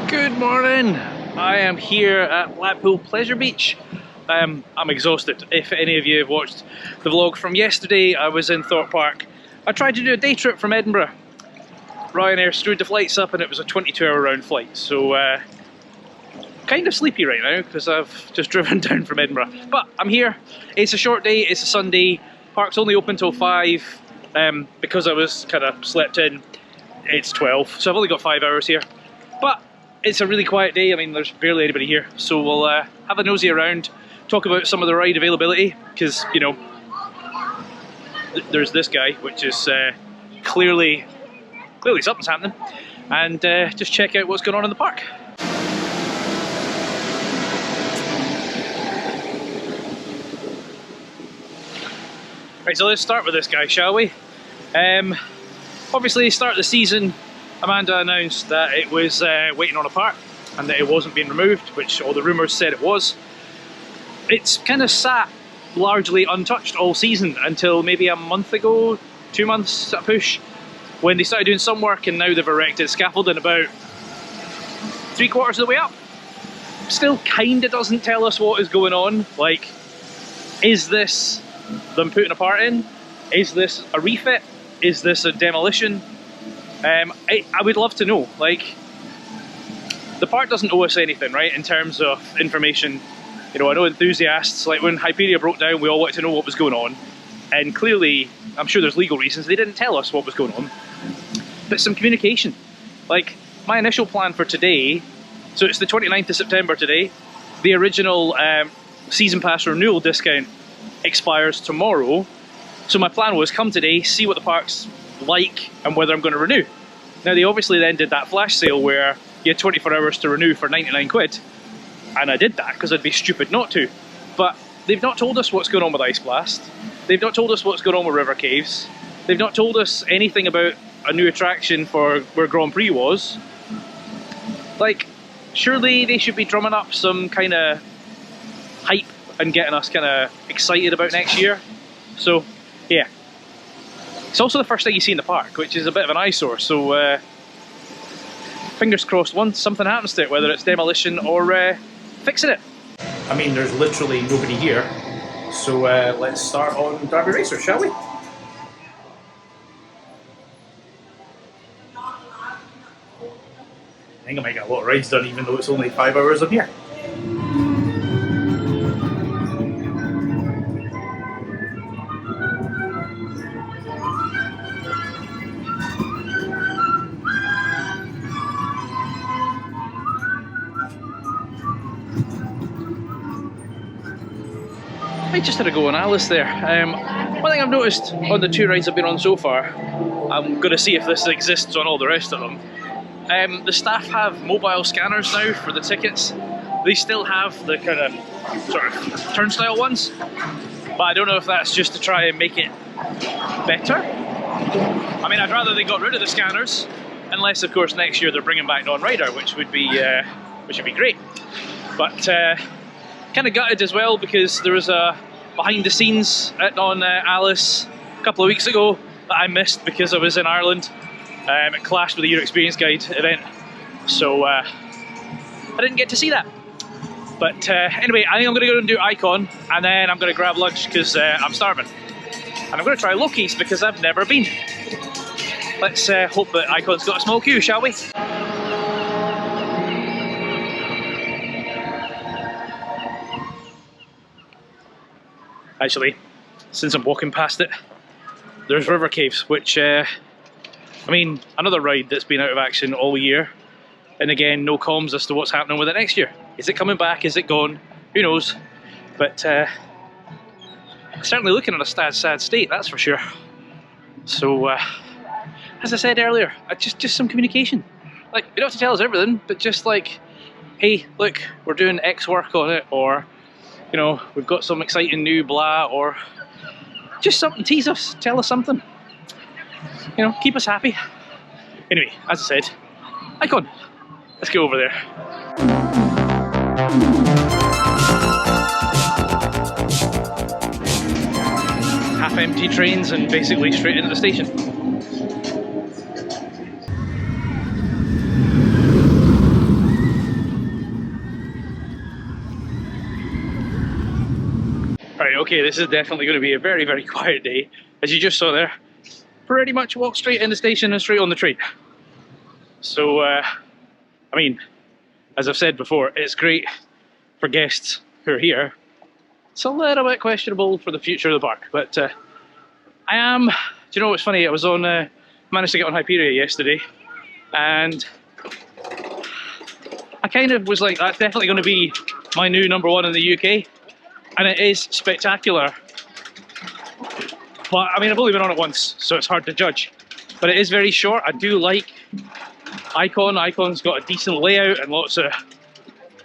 Good morning. I am here at Blackpool Pleasure Beach. I'm exhausted. If any of you have watched the vlog from yesterday, I was in Thorpe Park. I tried to do a day trip from Edinburgh. Ryanair screwed the flights up and it was a 22-hour round flight. So kind of sleepy right now because I've just driven down from Edinburgh. But I'm here. It's a short day. It's a Sunday. Park's only open till 5 because I was kind of slept in. It's 12, so I've only got 5 hours here. But it's a really quiet day. I mean, there's barely anybody here. So we'll have a nosy around, talk about some of the ride availability, because, you know, there's this guy, which is clearly something's happening, and just check out what's going on in the park. Right, so let's start with this guy, shall we? Obviously, start of the season, Amanda announced that it was waiting on a part and that it wasn't being removed, which all the rumours said it was. It's kind of sat largely untouched all season until maybe a month ago, 2 months at a push, when they started doing some work, and now they've erected scaffolding about 3/4 of the way up. Still kind of doesn't tell us what is going on. Like, is this them putting a part in? Is this a refit? Is this a demolition? I would love to know. Like, the park doesn't owe us anything, right, in terms of information. You know, I know enthusiasts, like when Hyperia broke down, we all wanted to know what was going on. And clearly, I'm sure there's legal reasons, they didn't tell us what was going on. But some communication. Like, my initial plan for today, so it's the 29th of September today, the original season pass renewal discount expires tomorrow. So my plan was come today, see what the park's like and whether I'm going to renew. Now they obviously then did that flash sale where you had 24 hours to renew for 99 quid. And I did that because I'd be stupid not to. But they've not told us what's going on with Ice Blast. They've not told us what's going on with River Caves. They've not told us anything about a new attraction for where Grand Prix was. Like, surely they should be drumming up some kind of hype and getting us kind of excited about next year. So, yeah. It's also the first thing you see in the park, which is a bit of an eyesore, so fingers crossed something happens to it, whether it's demolition or fixing it. I mean, there's literally nobody here, so let's start on Derby Racer, shall we? I think I might get a lot of rides done even though it's only 5 hours I'm here. I just had a go on Alice there. One thing I've noticed on the 2 rides I've been on so far, I'm going to see if this exists on all the rest of them. The staff have mobile scanners now for the tickets. They still have the kind of sort of turnstile ones, but I don't know if that's just to try and make it better. I mean, I'd rather they got rid of the scanners, unless of course next year they're bringing back non-rider, which would be great. But kind of gutted as well because there was a behind the scenes on Alice a couple of weeks ago that I missed because I was in Ireland. It clashed with the Euro Experience Guide event, so I didn't get to see that. But anyway, I think I'm going to go and do Icon, and then I'm going to grab lunch because I'm starving. And I'm going to try Loki's because I've never been. Let's hope that Icon's got a small queue, shall we? Actually, since I'm walking past it, there's River Caves, which, I mean, another ride that's been out of action all year. And again, no comms as to what's happening with it next year. Is it coming back? Is it gone? Who knows? But certainly looking at a sad state, that's for sure. So, as I said earlier, just some communication. Like, you don't have to tell us everything, but just like, hey, look, we're doing X work on it, or, you know, we've got some exciting new blah, or just something, tease us, tell us something. You know, keep us happy. Anyway, as I said, Icon, let's go over there. Half empty trains and basically straight into the station. Okay, this is definitely going to be a very, very quiet day. As you just saw there, pretty much walk straight in the station and straight on the train. So, I mean, as I've said before, it's great for guests who are here. It's a little bit questionable for the future of the park, but I am, do you know what's funny? I was on, managed to get on Hyperia yesterday, and I kind of was like, that's definitely going to be my new #1 in the UK, and it is spectacular. But I mean, I've only been on it once, so it's hard to judge. But it is very short. I do like Icon. Icon's got a decent layout and lots of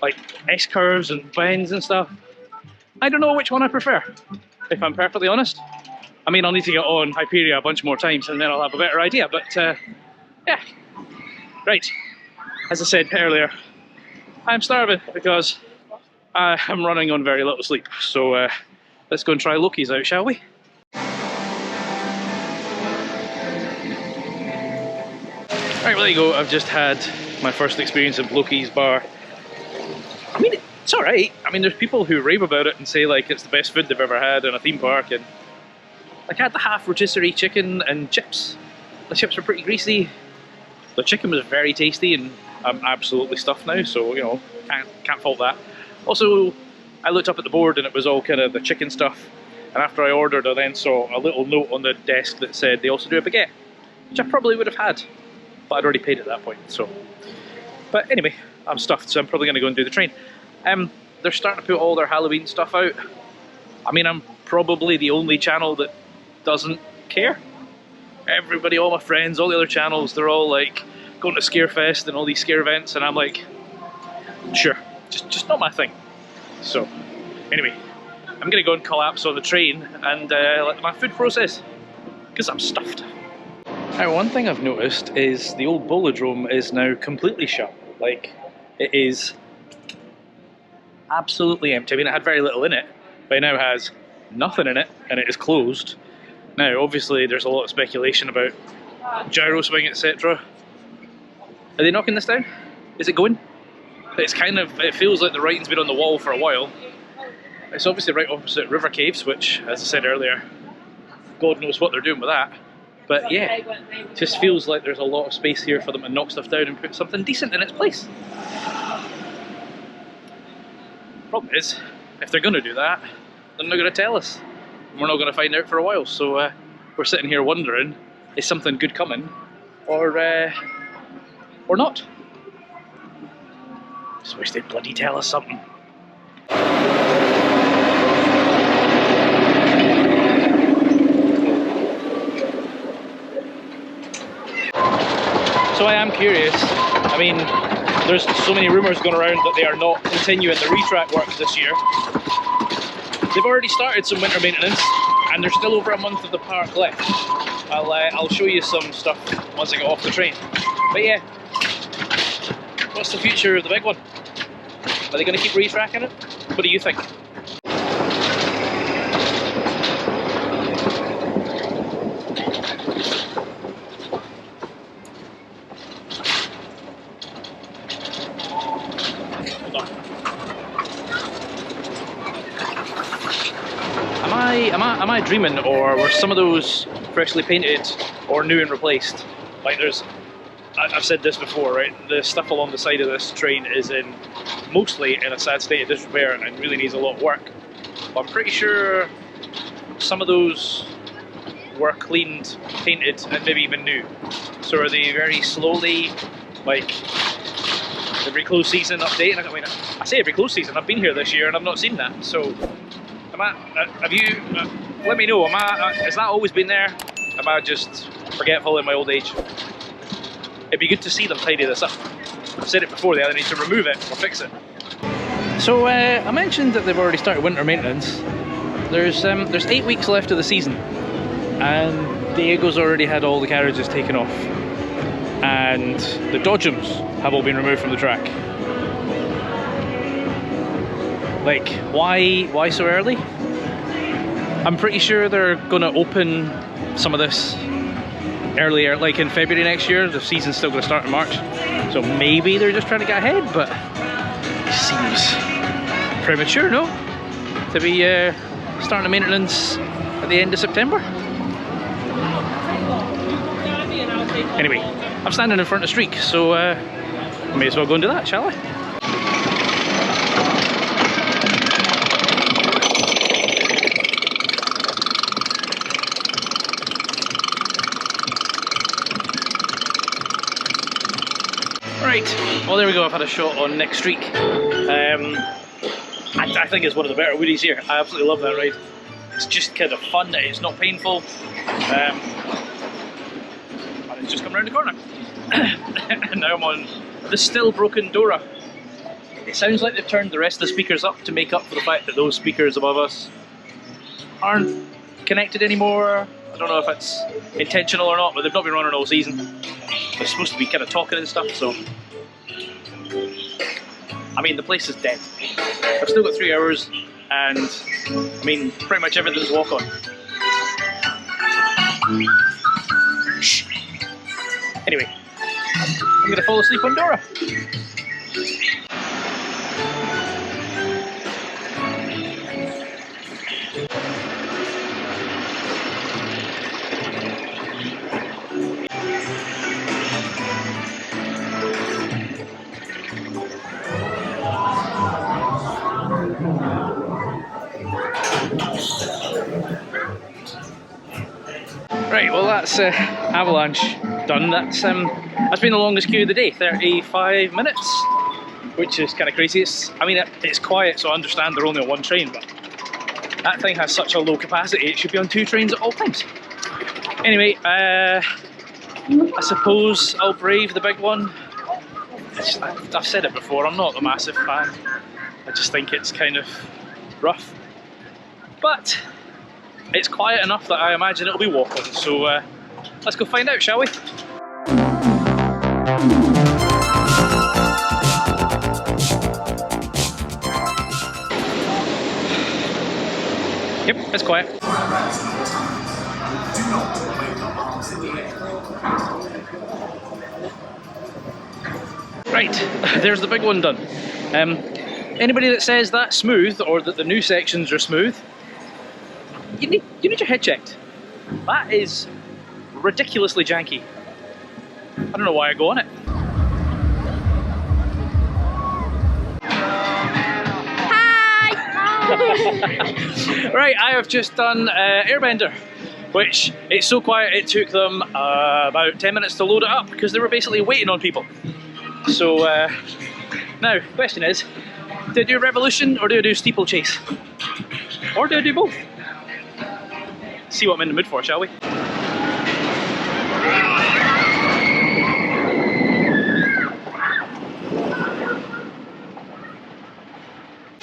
like S-curves and bends and stuff. I don't know which one I prefer, if I'm perfectly honest. I mean, I'll need to get on Hyperia a bunch more times and then I'll have a better idea, but yeah. Right, as I said earlier, I'm starving because I'm running on very little sleep. So let's go and try Loki's out, shall we? Right, well there you go, I've just had my first experience of Loki's bar. I mean, it's alright. I mean, there's people who rave about it and say like it's the best food they've ever had in a theme park, and like I had the half rotisserie chicken and chips. The chips were pretty greasy. The chicken was very tasty, and I'm absolutely stuffed now, so you know, can't fault that. Also, I looked up at the board and it was all kind of the chicken stuff, and after I ordered I then saw a little note on the desk that said they also do a baguette, which I probably would have had, but I'd already paid at that point, so. But anyway, I'm stuffed, so I'm probably going to go and do the train. They're starting to put all their Halloween stuff out. I mean, I'm probably the only channel that doesn't care. Everybody, all my friends, all the other channels, they're all like going to Scarefest and all these scare events, and I'm like, sure, just not my thing. So, anyway, I'm going to go and collapse on the train and let my food process, because I'm stuffed. Now, one thing I've noticed is the old Bolodrome is now completely shut. Like, it is absolutely empty. I mean, it had very little in it, but it now has nothing in it, and it is closed. Now, obviously, there's a lot of speculation about gyro swing, etc. Are they knocking this down? Is it going? It's kind of, it feels like the writing's been on the wall for a while. It's obviously right opposite River Caves, which, as I said earlier, God knows what they're doing with that. But yeah, just feels like there's a lot of space here for them to knock stuff down and put something decent in its place. Problem is, if they're going to do that, they're not going to tell us. And we're not going to find out for a while, so we're sitting here wondering, is something good coming, or not? Just wish they'd bloody tell us something. So I am curious. I mean, there's so many rumours going around that they are not continuing the retrack works this year. They've already started some winter maintenance, and there's still over a month of the park left. I'll show you some stuff once I get off the train. But yeah, what's the future of the big one? Are they going to keep retracking it? What do you think? Am I dreaming, or were some of those freshly painted or new and replaced? Like I've said this before, right? The stuff along the side of this train is mostly in a sad state of disrepair and really needs a lot of work. But I'm pretty sure some of those were cleaned, painted, and maybe even new. So are they very slowly, like, every close season update? I mean, I say every close season, I've been here this year and I've not seen that. So, have you, let me know, has that always been there? Am I just forgetful in my old age? It'd be good to see them tidy this up. I've said it before, they either need to remove it or fix it. So I mentioned that they've already started winter maintenance. There's 8 weeks left of the season, and Diego's already had all the carriages taken off, and the dodgems have all been removed from the track. Like, why so early? I'm pretty sure they're gonna open some of this earlier, like in February next year. The season's still gonna start in March, so maybe they're just trying to get ahead, but it seems premature, no? To be starting the maintenance at the end of September. Anyway, I'm standing in front of Streak, so may as well go and do that, shall I? Right, well there we go, I've had a shot on next Streak. I think it's one of the better woodies here. I absolutely love that ride. It's just kind of fun, it's not painful. And it's just come around the corner. And now I'm on the still broken Dora. It sounds like they've turned the rest of the speakers up to make up for the fact that those speakers above us aren't connected anymore. I don't know if it's intentional or not, but they've not been running all season. They're supposed to be kind of talking and stuff, so... I mean, the place is dead. I've still got 3 hours, and I mean, pretty much everything's walk on. Shh. Anyway, I'm gonna fall asleep on Dora. Right, well that's Avalanche done. That's been the longest queue of the day, 35 minutes, which is kind of crazy. I mean, it's quiet, so I understand they're only on one train, but that thing has such a low capacity, it should be on 2 trains at all times. Anyway, I suppose I'll brave the big one. I've said it before, I'm not a massive fan. I just think it's kind of rough. But it's quiet enough that I imagine it'll be walk-on, so let's go find out, shall we? Yep, it's quiet. Right, there's the big one done. Anybody that says that's smooth, or that the new sections are smooth, you need your head checked. That is ridiculously janky. I don't know why I go on it. Hi! Right, I have just done Airbender, which it's so quiet it took them about 10 minutes to load it up because they were basically waiting on people. So now, question is, do I do Revolution or do I do Steeplechase? Or do I do both? See what I'm in the mood for, shall we?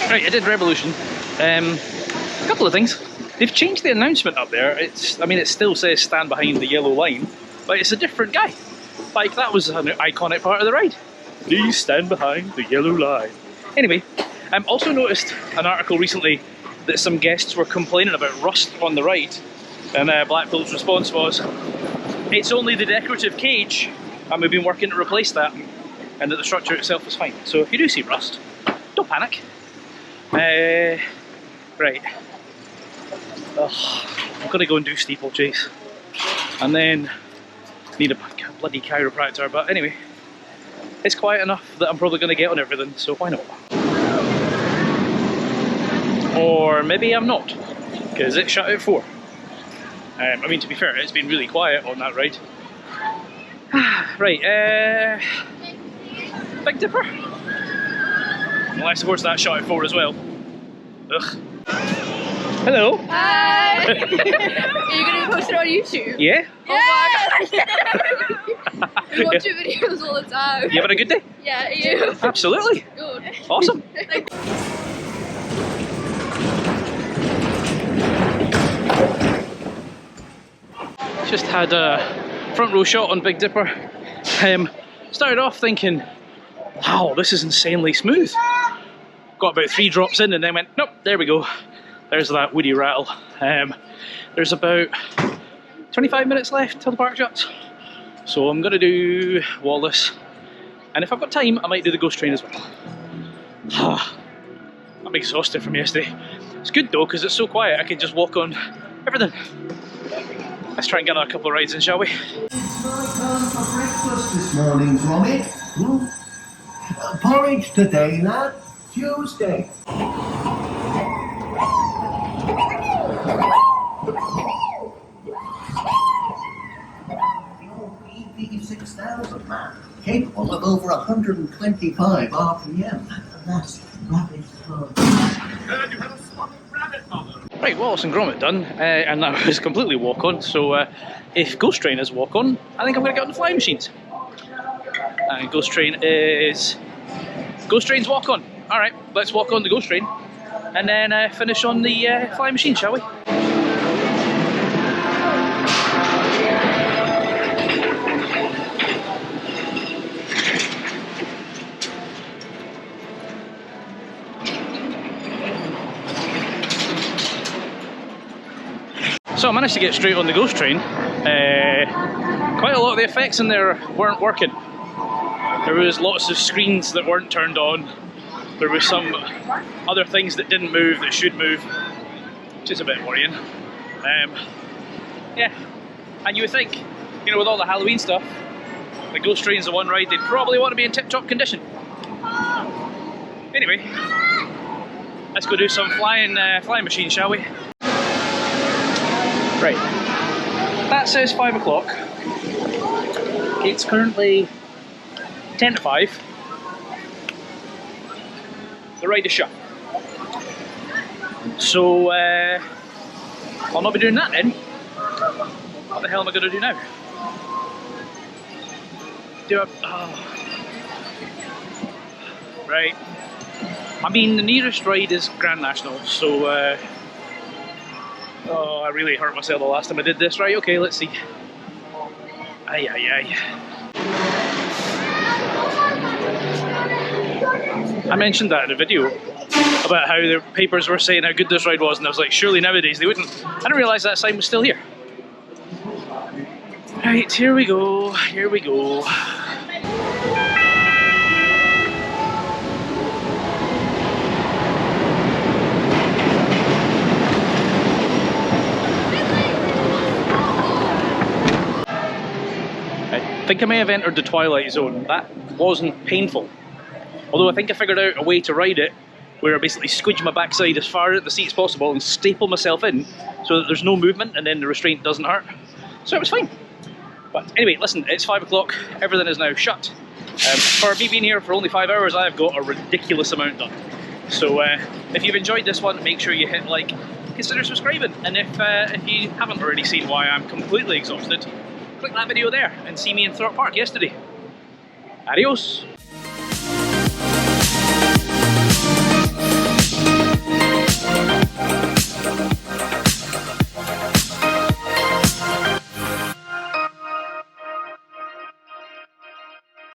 Right, I did Revolution. A couple of things. They've changed the announcement up there. I mean, it still says stand behind the yellow line, but it's a different guy. Like, that was an iconic part of the ride. Please stand behind the yellow line. Anyway, I've also noticed an article recently that some guests were complaining about rust on the ride, and Blackpool's response was, it's only the decorative cage, and we've been working to replace that, and that the structure itself is fine. So if you do see rust, don't panic. Right. Ugh, I'm gonna go and do Steeplechase, and then need a bloody chiropractor, but anyway, it's quiet enough that I'm probably gonna get on everything, so why not? Or maybe I'm not, because it shut at 4. I mean, to be fair, it's been really quiet on that ride. Right, Big Dipper? Well, I suppose that shot at 4 as well. Ugh. Hello. Hi. Are you going to post it on YouTube? Yeah. Oh my god. We watch your videos all the time. You having a good day? Yeah, are you? Absolutely. Good. Awesome. Just had a front row shot on Big Dipper. Started off thinking, wow, this is insanely smooth. Got about 3 drops in and then went, nope, there we go. There's that woody rattle. There's about 25 minutes left till the park shuts. So I'm gonna do Wallace. And if I've got time, I might do the ghost train as well. I'm exhausted from yesterday. It's good though, because it's so quiet, I can just walk on everything. Let's try and get another couple of rides in, shall we? It's my turn for breakfast this morning, Gromit. Porridge today, lad. Tuesday. 6000, man. Capable of over 125 RPM. That's rapid fun. Right, Wallace and Gromit done, and that was completely walk on. So if Ghost Train is walk on, I think I'm going to get on the flying machines. And Ghost Train's walk on. All right, let's walk on the Ghost Train, and then finish on the flying machine, shall we? So I managed to get straight on the Ghost Train. Quite a lot of the effects in there weren't working. There was lots of screens that weren't turned on. There was some other things that didn't move that should move, which is a bit worrying. Yeah, and you would think, you know, with all the Halloween stuff, the Ghost Train's the one ride they'd probably want to be in tip-top condition. Anyway, let's go do some flying machine, shall we? Right, that says 5 o'clock. It's currently 10 to 5. The ride is shut. So, I'll not be doing that then. What the hell am I going to do now? Right. I mean, the nearest ride is Grand National, so oh, I really hurt myself the last time I did this. Right, okay, let's see. Aye, aye, aye. I mentioned that in a video about how the papers were saying how good this ride was, and I was like, surely nowadays they wouldn't. I didn't realise that sign was still here. Right, here we go, here we go. I think I may have entered the Twilight Zone. That wasn't painful. Although I think I figured out a way to ride it where I basically squidge my backside as far at the seat as possible and staple myself in so that there's no movement and then the restraint doesn't hurt. So it was fine. But anyway, listen, it's 5 o'clock, everything is now shut. For me being here for only 5 hours, I've got a ridiculous amount done. So if you've enjoyed this one, make sure you hit like, consider subscribing. And if you haven't already seen why I'm completely exhausted, click that video there and see me in Thorpe Park yesterday. Adios!